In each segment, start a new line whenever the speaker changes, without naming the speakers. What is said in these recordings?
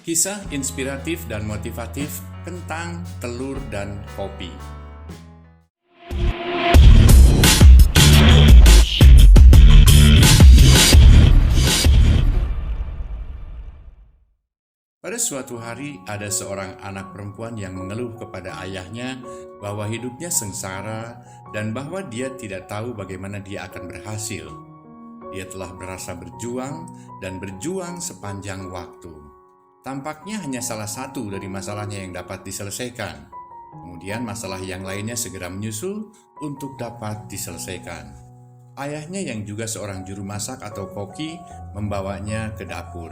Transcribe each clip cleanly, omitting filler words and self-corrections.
Kisah inspiratif dan motivatif tentang telur dan kopi. Pada suatu hari, ada seorang anak perempuan yang mengeluh kepada ayahnya bahwa hidupnya sengsara dan bahwa dia tidak tahu bagaimana dia akan berhasil. Dia telah berasa berjuang dan berjuang sepanjang waktu. Tampaknya hanya salah satu dari masalahnya yang dapat diselesaikan. Kemudian masalah yang lainnya segera menyusul untuk dapat diselesaikan. Ayahnya yang juga seorang juru masak atau koki membawanya ke dapur.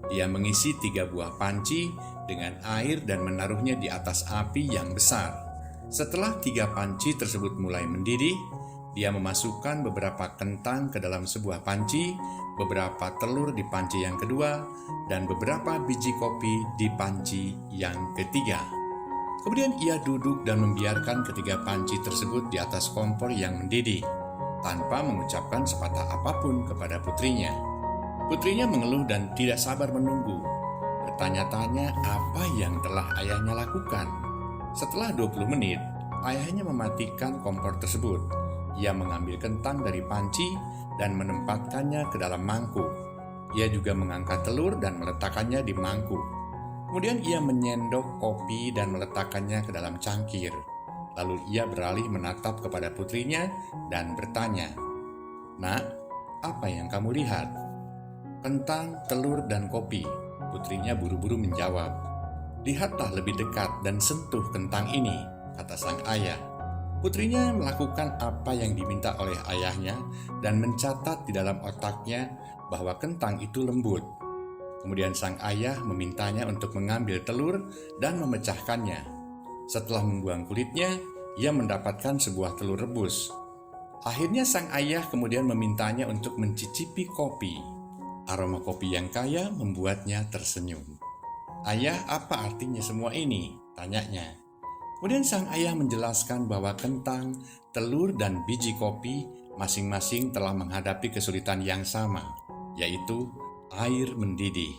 Dia mengisi 3 buah panci dengan air dan menaruhnya di atas api yang besar. Setelah 3 panci tersebut mulai mendidih, dia memasukkan beberapa kentang ke dalam sebuah panci, beberapa telur di panci yang kedua, dan beberapa biji kopi di panci yang ketiga. Kemudian ia duduk dan membiarkan ketiga panci tersebut di atas kompor yang mendidih, tanpa mengucapkan sepatah apapun kepada putrinya. Putrinya mengeluh dan tidak sabar menunggu, bertanya-tanya apa yang telah ayahnya lakukan. Setelah 20 menit, ayahnya mematikan kompor tersebut. Ia mengambil kentang dari panci dan menempatkannya ke dalam mangkuk. Ia juga mengangkat telur dan meletakkannya di mangkuk. Kemudian ia menyendok kopi dan meletakkannya ke dalam cangkir. Lalu ia beralih menatap kepada putrinya dan bertanya, "Nak, apa yang kamu lihat?" "Kentang, telur, dan kopi," putrinya buru-buru menjawab. "Lihatlah lebih dekat dan sentuh kentang ini," kata sang ayah. Putrinya melakukan apa yang diminta oleh ayahnya dan mencatat di dalam otaknya bahwa kentang itu lembut. Kemudian sang ayah memintanya untuk mengambil telur dan memecahkannya. Setelah membuang kulitnya, ia mendapatkan sebuah telur rebus. Akhirnya sang ayah kemudian memintanya untuk mencicipi kopi. Aroma kopi yang kaya membuatnya tersenyum. "Ayah, apa artinya semua ini?" tanyanya. Kemudian sang ayah menjelaskan bahwa kentang, telur, dan biji kopi masing-masing telah menghadapi kesulitan yang sama, yaitu air mendidih.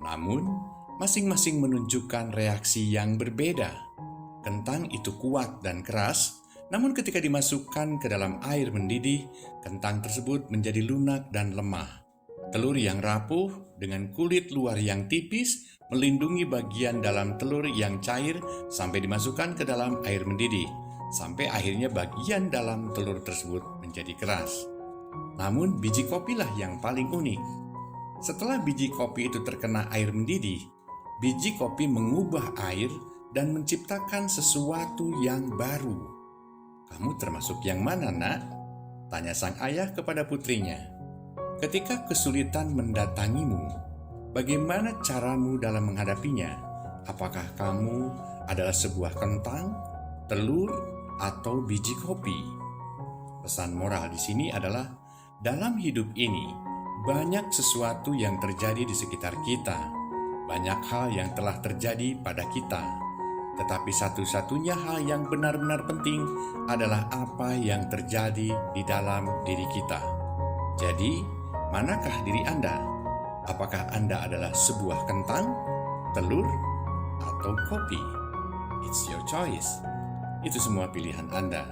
Namun, masing-masing menunjukkan reaksi yang berbeda. Kentang itu kuat dan keras, namun ketika dimasukkan ke dalam air mendidih, kentang tersebut menjadi lunak dan lemah. Telur yang rapuh dengan kulit luar yang tipis melindungi bagian dalam telur yang cair sampai dimasukkan ke dalam air mendidih, sampai akhirnya bagian dalam telur tersebut menjadi keras. Namun biji kopilah yang paling unik. Setelah biji kopi itu terkena air mendidih, biji kopi mengubah air dan menciptakan sesuatu yang baru. "Kamu termasuk yang mana, Nak?" tanya sang ayah kepada putrinya. "Ketika kesulitan mendatangimu, bagaimana caramu dalam menghadapinya? Apakah kamu adalah sebuah kentang, telur, atau biji kopi?" Pesan moral di sini adalah, dalam hidup ini, banyak sesuatu yang terjadi di sekitar kita. Banyak hal yang telah terjadi pada kita. Tetapi satu-satunya hal yang benar-benar penting adalah apa yang terjadi di dalam diri kita. Jadi, manakah diri Anda? Apakah Anda adalah sebuah kentang, telur, atau kopi? It's your choice. Itu semua pilihan Anda.